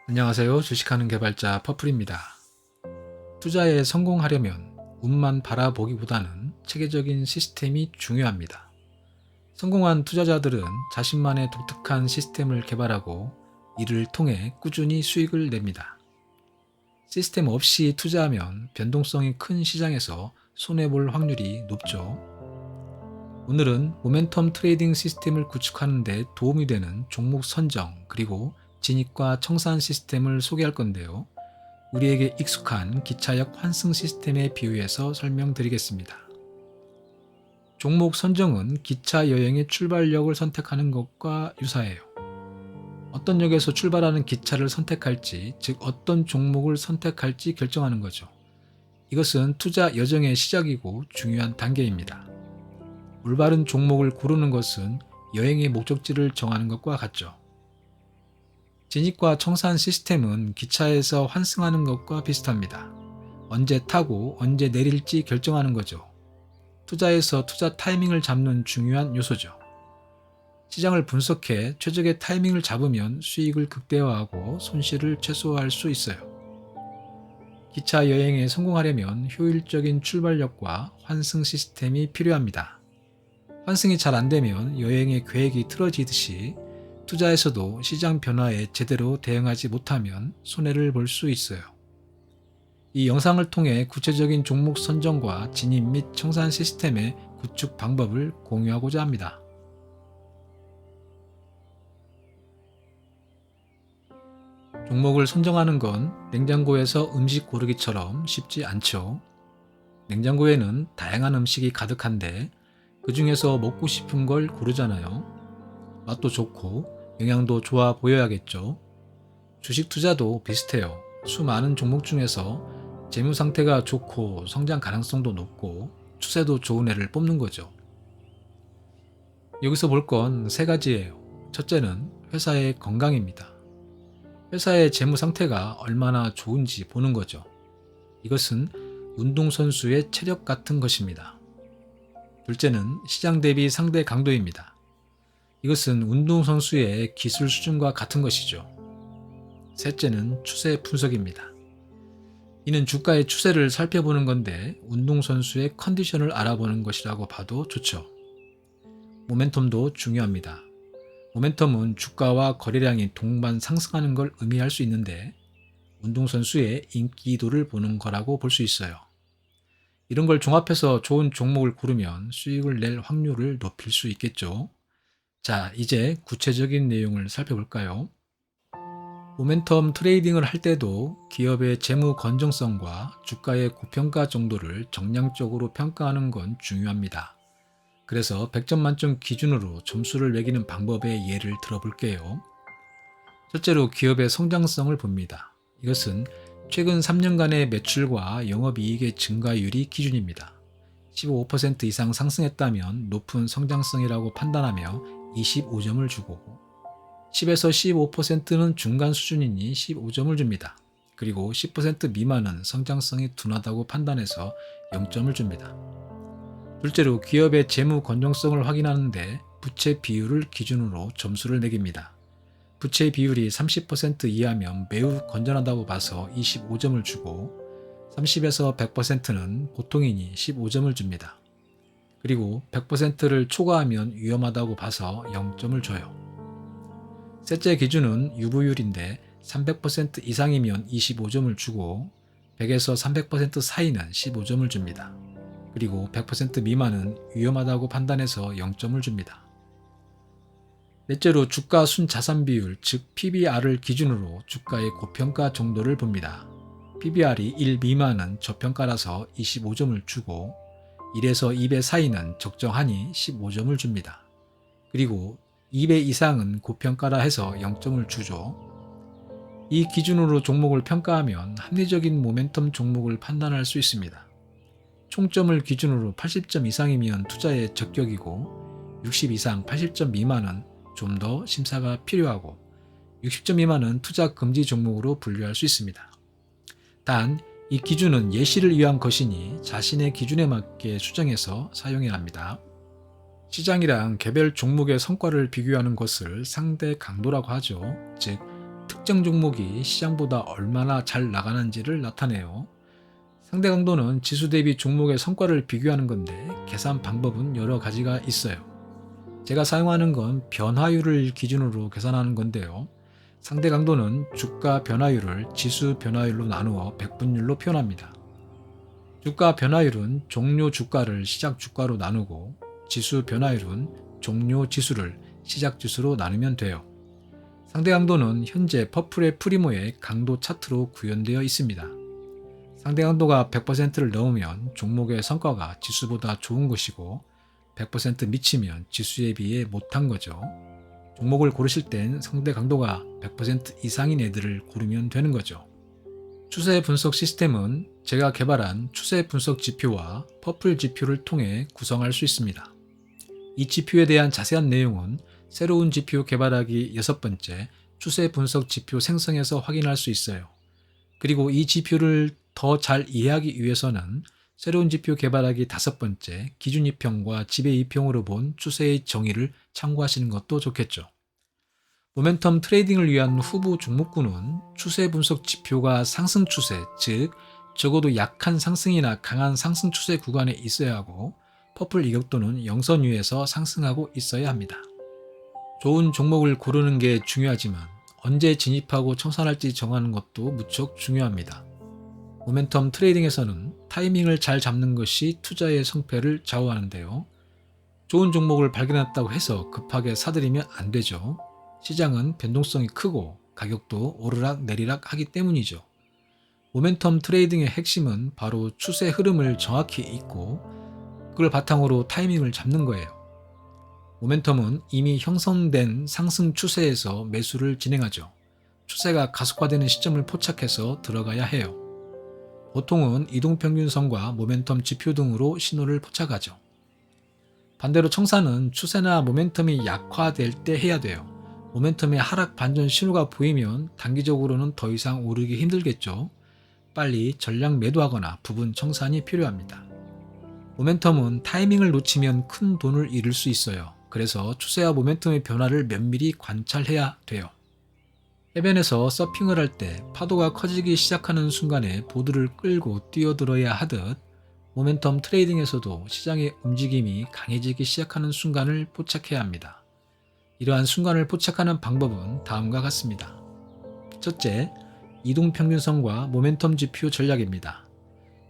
안녕하세요. 주식하는 개발자 퍼플입니다. 투자에 성공하려면 운만 바라보기보다는 체계적인 시스템이 중요합니다. 성공한 투자자들은 자신만의 독특한 시스템을 개발하고 이를 통해 꾸준히 수익을 냅니다. 시스템 없이 투자하면 변동성이 큰 시장에서 손해볼 확률이 높죠. 오늘은 모멘텀 트레이딩 시스템을 구축하는 데 도움이 되는 종목 선정 그리고 진입과 청산 시스템을 소개할 건데요. 우리에게 익숙한 기차역 환승 시스템에 비유해서 설명드리겠습니다. 종목 선정은 기차 여행의 출발역을 선택하는 것과 유사해요. 어떤 역에서 출발하는 기차를 선택할지, 즉 어떤 종목을 선택할지 결정하는 거죠. 이것은 투자 여정의 시작이고 중요한 단계입니다. 올바른 종목을 고르는 것은 여행의 목적지를 정하는 것과 같죠. 진입과 청산 시스템은 기차에서 환승하는 것과 비슷합니다. 언제 타고 언제 내릴지 결정하는 거죠. 투자에서 투자 타이밍을 잡는 중요한 요소죠. 시장을 분석해 최적의 타이밍을 잡으면 수익을 극대화하고 손실을 최소화할 수 있어요. 기차 여행에 성공하려면 효율적인 출발력과 환승 시스템이 필요합니다. 환승이 잘 안되면 여행의 계획이 틀어지듯이 투자에서도 시장 변화에 제대로 대응하지 못하면 손해를 볼 수 있어요. 이 영상을 통해 구체적인 종목 선정과 진입 및 청산 시스템의 구축 방법을 공유하고자 합니다. 종목을 선정하는 건 냉장고에서 음식 고르기처럼 쉽지 않죠. 냉장고에는 다양한 음식이 가득한데 그 중에서 먹고 싶은 걸 고르잖아요. 맛도 좋고 영양도 좋아 보여야겠죠. 주식 투자도 비슷해요. 수많은 종목 중에서 재무 상태가 좋고 성장 가능성도 높고 추세도 좋은 애를 뽑는 거죠. 여기서 볼 건 세 가지예요. 첫째는 회사의 건강입니다. 회사의 재무 상태가 얼마나 좋은지 보는 거죠. 이것은 운동선수의 체력 같은 것입니다. 둘째는 시장 대비 상대 강도입니다. 이것은 운동선수의 기술 수준과 같은 것이죠. 셋째는 추세 분석입니다. 이는 주가의 추세를 살펴보는 건데 운동선수의 컨디션을 알아보는 것이라고 봐도 좋죠. 모멘텀도 중요합니다. 모멘텀은 주가와 거래량이 동반 상승하는 걸 의미할 수 있는데 운동선수의 인기도를 보는 거라고 볼 수 있어요. 이런 걸 종합해서 좋은 종목을 고르면 수익을 낼 확률을 높일 수 있겠죠. 자, 이제 구체적인 내용을 살펴볼까요? 모멘텀 트레이딩을 할 때도 기업의 재무 건전성과 주가의 고평가 정도를 정량적으로 평가하는 건 중요합니다. 그래서 100점 만점 기준으로 점수를 매기는 방법의 예를 들어볼게요. 첫째로 기업의 성장성을 봅니다. 이것은 최근 3년간의 매출과 영업이익의 증가율이 기준입니다. 15% 이상 상승했다면 높은 성장성이라고 판단하며 25점을 주고 10에서 15%는 중간 수준이니 15점을 줍니다. 그리고 10% 미만은 성장성이 둔하다고 판단해서 0점을 줍니다. 둘째로 기업의 재무 건전성을 확인하는데 부채 비율을 기준으로 점수를 매깁니다. 부채 비율이 30% 이하면 매우 건전하다고 봐서 25점을 주고 30에서 100%는 보통이니 15점을 줍니다. 그리고 100%를 초과하면 위험하다고 봐서 0점을 줘요. 셋째 기준은 유보율인데 300% 이상이면 25점을 주고 100에서 300% 사이는 15점을 줍니다. 그리고 100% 미만은 위험하다고 판단해서 0점을 줍니다. 넷째로 주가 순자산 비율, 즉 PBR을 기준으로 주가의 고평가 정도를 봅니다. PBR이 1 미만은 저평가라서 25점을 주고 1에서 2배 사이는 적정하니 15점을 줍니다. 그리고 2배 이상은 고평가라 해서 0점을 주죠. 이 기준으로 종목을 평가하면 합리적인 모멘텀 종목을 판단할 수 있습니다. 총점을 기준으로 80점 이상이면 투자에 적격이고 60 이상 80점 미만은 좀 더 심사가 필요하고 60점 미만은 투자 금지 종목으로 분류할 수 있습니다. 단, 이 기준은 예시를 위한 것이니 자신의 기준에 맞게 수정해서 사용해야 합니다. 시장이랑 개별 종목의 성과를 비교하는 것을 상대 강도라고 하죠. 즉, 특정 종목이 시장보다 얼마나 잘 나가는지를 나타내요. 상대 강도는 지수 대비 종목의 성과를 비교하는 건데 계산 방법은 여러 가지가 있어요. 제가 사용하는 건 변화율을 기준으로 계산하는 건데요. 상대 강도는 주가 변화율을 지수 변화율로 나누어 백분율로 표현합니다. 주가 변화율은 종료 주가를 시작 주가로 나누고 지수 변화율은 종료 지수를 시작 지수로 나누면 돼요. 상대 강도는 현재 퍼플의 프리모의 강도 차트로 구현되어 있습니다. 상대 강도가 100%를 넘으면 종목의 성과가 지수보다 좋은 것이고 100% 미치면 지수에 비해 못한 거죠. 종목을 고르실 땐 상대 강도가 100% 이상인 애들을 고르면 되는 거죠. 추세 분석 시스템은 제가 개발한 추세 분석 지표와 퍼플 지표를 통해 구성할 수 있습니다. 이 지표에 대한 자세한 내용은 새로운 지표 개발하기 6번째 추세 분석 지표 생성에서 확인할 수 있어요. 그리고 이 지표를 더 잘 이해하기 위해서는 새로운 지표 개발하기 5번째 기준 이평과 지배 이평으로 본 추세의 정의를 참고하시는 것도 좋겠죠. 모멘텀 트레이딩을 위한 후보 종목군은 추세 분석 지표가 상승 추세, 즉 적어도 약한 상승이나 강한 상승 추세 구간에 있어야 하고 퍼플 이격도는 영선 위에서 상승하고 있어야 합니다. 좋은 종목을 고르는 게 중요하지만 언제 진입하고 청산할지 정하는 것도 무척 중요합니다. 모멘텀 트레이딩에서는 타이밍을 잘 잡는 것이 투자의 성패를 좌우하는데요. 좋은 종목을 발견했다고 해서 급하게 사들이면 안 되죠. 시장은 변동성이 크고 가격도 오르락 내리락 하기 때문이죠. 모멘텀 트레이딩의 핵심은 바로 추세 흐름을 정확히 읽고 그걸 바탕으로 타이밍을 잡는 거예요. 모멘텀은 이미 형성된 상승 추세에서 매수를 진행하죠. 추세가 가속화되는 시점을 포착해서 들어가야 해요. 보통은 이동평균선과 모멘텀 지표 등으로 신호를 포착하죠. 반대로 청산은 추세나 모멘텀이 약화될 때 해야 돼요. 모멘텀의 하락 반전 신호가 보이면 단기적으로는 더 이상 오르기 힘들겠죠. 빨리 전량 매도하거나 부분 청산이 필요합니다. 모멘텀은 타이밍을 놓치면 큰 돈을 잃을 수 있어요. 그래서 추세와 모멘텀의 변화를 면밀히 관찰해야 돼요. 해변에서 서핑을 할 때 파도가 커지기 시작하는 순간에 보드를 끌고 뛰어들어야 하듯 모멘텀 트레이딩에서도 시장의 움직임이 강해지기 시작하는 순간을 포착해야 합니다. 이러한 순간을 포착하는 방법은 다음과 같습니다. 첫째, 이동평균선과 모멘텀 지표 전략입니다.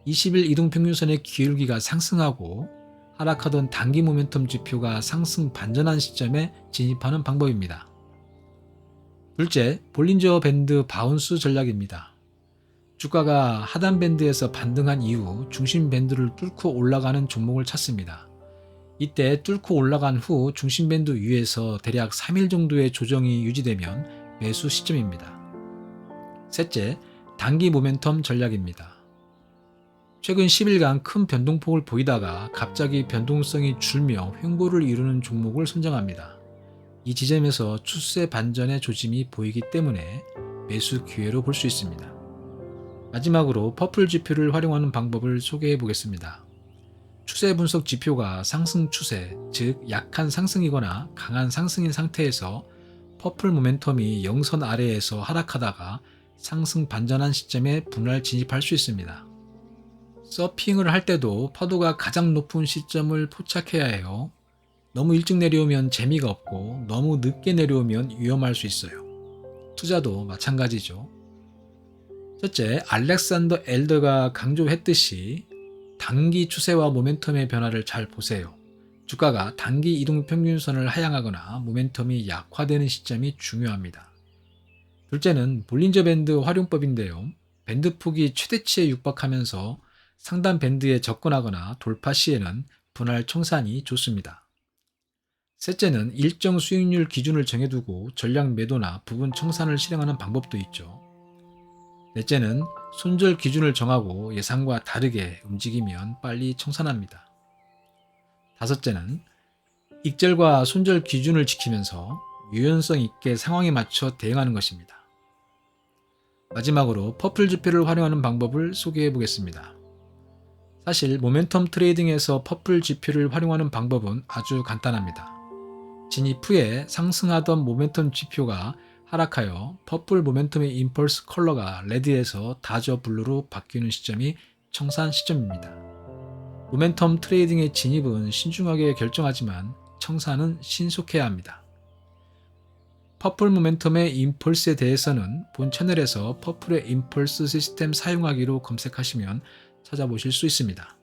20일 이동평균선의 기울기가 상승하고 하락하던 단기 모멘텀 지표가 상승 반전한 시점에 진입하는 방법입니다. 둘째, 볼린저 밴드 바운스 전략입니다. 주가가 하단 밴드에서 반등한 이후 중심 밴드를 뚫고 올라가는 종목을 찾습니다. 이때 뚫고 올라간 후 중심 밴드 위에서 대략 3일 정도의 조정이 유지되면 매수 시점입니다. 셋째, 단기 모멘텀 전략입니다. 최근 10일간 큰 변동폭을 보이다가 갑자기 변동성이 줄며 횡보를 이루는 종목을 선정합니다. 이 지점에서 추세 반전의 조짐이 보이기 때문에 매수 기회로 볼 수 있습니다. 마지막으로 퍼플 지표를 활용하는 방법을 소개해 보겠습니다. 추세 분석 지표가 상승 추세, 즉 약한 상승이거나 강한 상승인 상태에서 퍼플 모멘텀이 영선 아래에서 하락하다가 상승 반전한 시점에 분할 진입할 수 있습니다. 서핑을 할 때도 파도가 가장 높은 시점을 포착해야 해요. 너무 일찍 내려오면 재미가 없고 너무 늦게 내려오면 위험할 수 있어요. 투자도 마찬가지죠. 첫째, 알렉산더 엘더가 강조했듯이 단기 추세와 모멘텀의 변화를 잘 보세요. 주가가 단기 이동평균선을 하향하거나 모멘텀이 약화되는 시점이 중요합니다. 둘째는 볼린저 밴드 활용법인데요. 밴드 폭이 최대치에 육박하면서 상단 밴드에 접근하거나 돌파 시에는 분할 청산이 좋습니다. 셋째는 일정 수익률 기준을 정해두고 전량 매도나 부분 청산을 실행하는 방법도 있죠. 넷째는 손절 기준을 정하고 예상과 다르게 움직이면 빨리 청산합니다. 다섯째는 익절과 손절 기준을 지키면서 유연성 있게 상황에 맞춰 대응하는 것입니다. 마지막으로 퍼플 지표를 활용하는 방법을 소개해 보겠습니다. 사실 모멘텀 트레이딩에서 퍼플 지표를 활용하는 방법은 아주 간단합니다. 진입 후에 상승하던 모멘텀 지표가 하락하여 퍼플 모멘텀의 임펄스 컬러가 레드에서 다저 블루로 바뀌는 시점이 청산 시점입니다. 모멘텀 트레이딩의 진입은 신중하게 결정하지만 청산은 신속해야 합니다. 퍼플 모멘텀의 임펄스에 대해서는 본 채널에서 퍼플의 임펄스 시스템 사용하기로 검색하시면 찾아보실 수 있습니다.